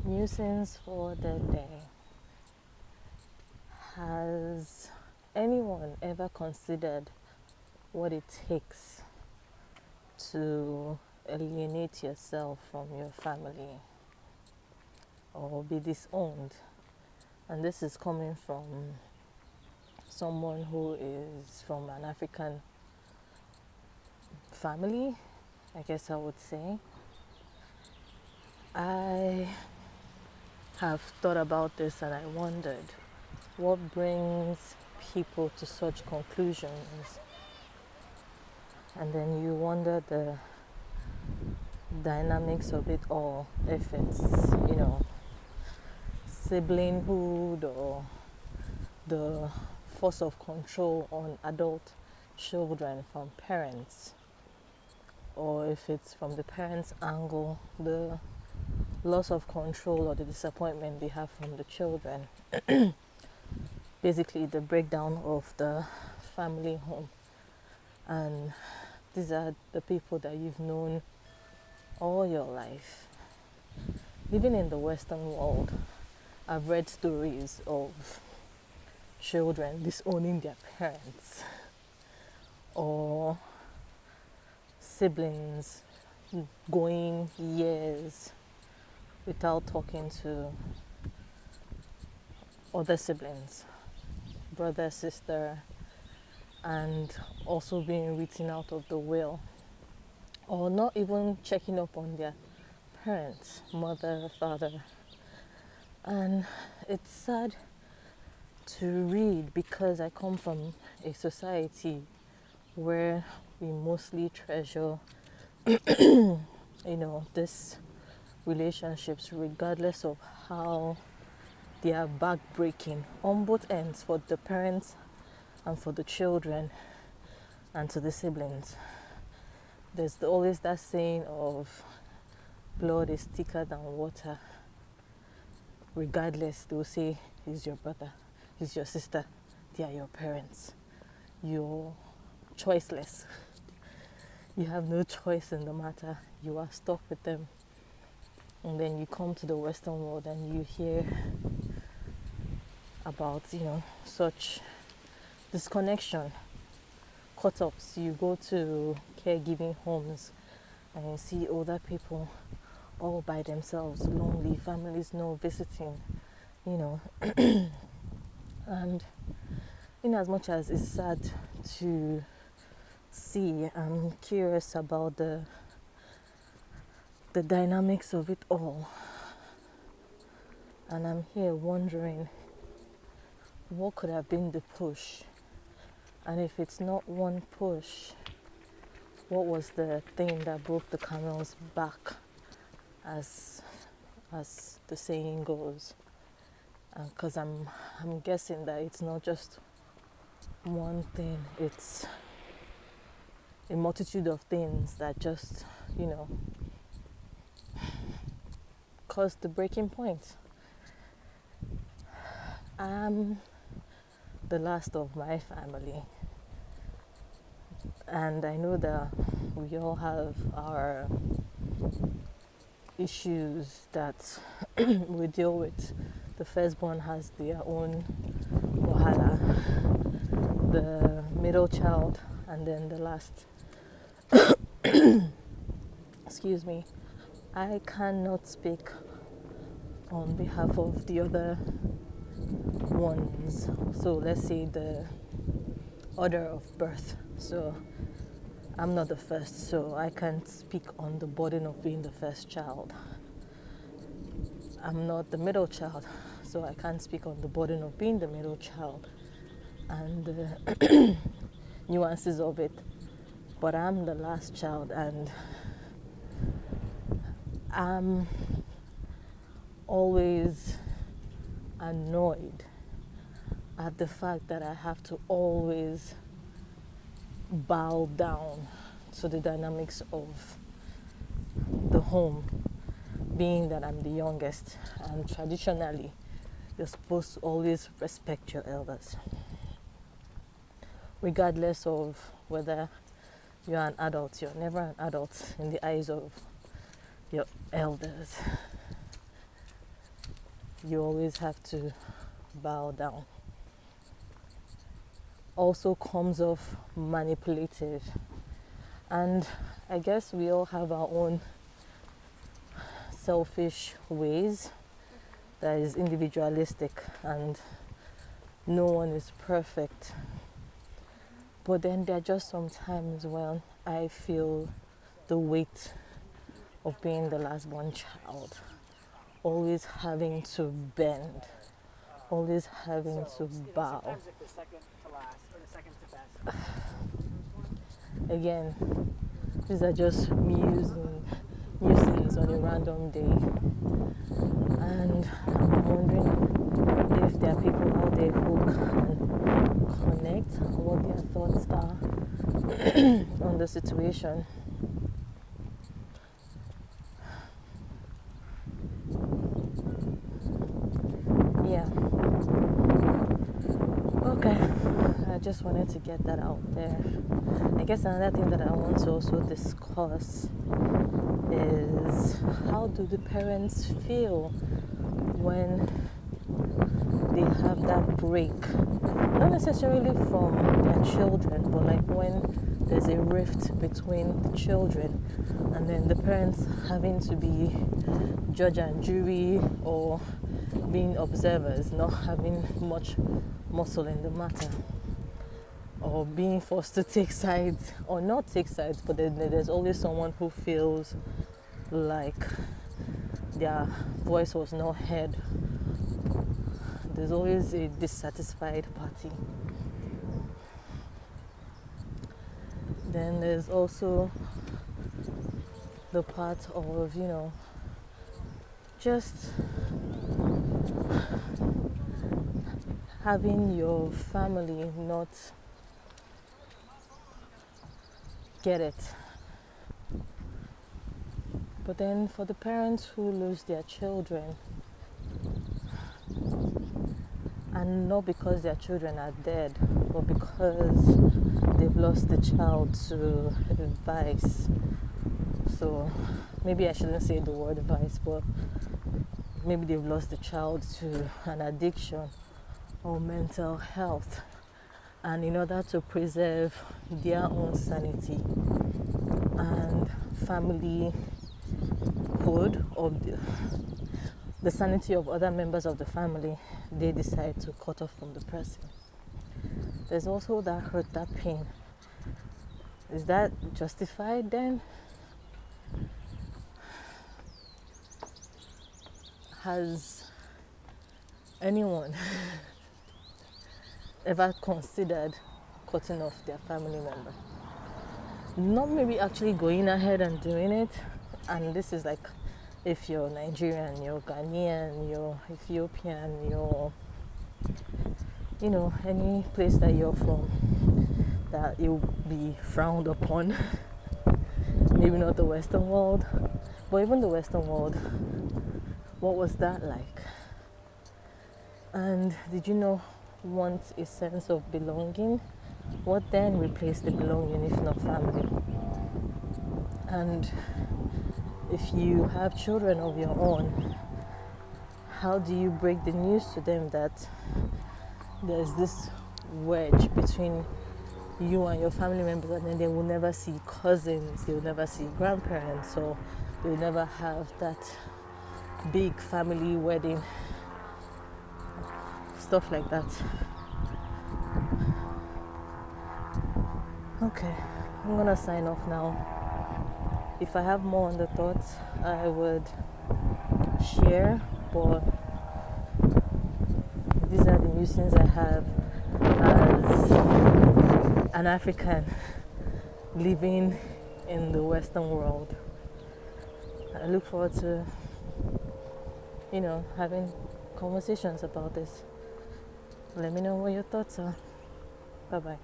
Musings for the day. Has anyone ever considered what it takes to alienate yourself from your family or be disowned? And this is coming from someone who is from an African family, I guess I would say. I have thought about this and I wondered what brings people to such conclusions, and then you wonder the dynamics of it all, if it's, siblinghood or the force of control on adult children from parents, or if it's from the parents' angle, the loss of control or the disappointment they have from the children. Basically, the breakdown of the family home. And these are the people that you've known all your life. Living in the Western world, I've read stories of children disowning their parents, or siblings going years without talking to other siblings, brother, sister, and also being written out of the will, or not even checking up on their parents, mother, father. And it's sad to read because I come from a society where we mostly treasure this relationships, regardless of how they are backbreaking on both ends, for the parents and for the children and to the siblings. There's always that saying of blood is thicker than water. Regardless, they'll say he's your brother, he's your sister, they are your parents. You're choiceless. You have no choice in the matter. You are stuck with them. And then you come to the Western world and you hear about, such disconnection, cut-offs. You go to caregiving homes and you see older people all by themselves, lonely, families no visiting, and in as much as it's sad to see, I'm curious about the dynamics of it all. And I'm here wondering what could have been the push, and if it's not one push, what was the thing that broke the camel's back, as the saying goes. Because I'm guessing that it's not just one thing, it's a multitude of things that just caused the breaking point. I'm the last of my family, and I know that we all have our issues that we deal with. The firstborn has their own wahala, the middle child, and then the last. Excuse me. I cannot speak on behalf of the other ones. So let's say the order of birth. So I'm not the first, so I can't speak on the burden of being the first child. I'm not the middle child, so I can't speak on the burden of being the middle child and the nuances of it. But I'm the last child, and I'm always annoyed at the fact that I have to always bow down to the dynamics of the home, being that I'm the youngest, and traditionally you're supposed to always respect your elders, regardless of whether you're an adult. You're never an adult in the eyes of your elders. you always have to bow down. Also comes off manipulative. And I guess we all have our own selfish ways that is individualistic, and no one is perfect. But then there are just some times when I feel the weight of being the last born child, always having to bend, always having to bow. Again, these are just musings on a random day, and I'm wondering if there are people out there who can connect what their thoughts are on the situation. Yeah. Okay. I just wanted to get that out there. I guess another thing that I want to also discuss is, how do the parents feel when they have that break? Not necessarily from their children, but like when there's a rift between the children, and then the parents having to be judge and jury, or being observers, not having much muscle in the matter, or being forced to take sides, or not take sides, but then there's always someone who feels like their voice was not heard. There's always a dissatisfied party. Then there's also the part of, just having your family not get it. But then for the parents who lose their children, and not because their children are dead, but because they've lost the child to vice. So maybe I shouldn't say the word vice, but maybe they've lost the child to an addiction or mental health. And in order to preserve their own sanity and familyhood, or the sanity of other members of the family, they decide to cut off from the person. There's also that hurt, that pain. Is that justified then? Has anyone ever considered cutting off their family member? Not maybe actually going ahead and doing it. And this is like, if you're Nigerian, you're Ghanaian, you're Ethiopian, you're, any place that you're from, that it will be frowned upon. Maybe not the Western world, but even the Western world, what was that like? And did you want a sense of belonging? What then replaced the belonging if not family? And if you have children of your own, how do you break the news to them that there's this wedge between you and your family members, and then they will never see cousins, they will never see grandparents, so they will never have that big family wedding, stuff like that. Okay, I'm gonna sign off now. If I have more on the thoughts, I would share, but these are the musings I have as an African living in the Western world. I look forward to, having conversations about this. Let me know what your thoughts are. Bye-bye.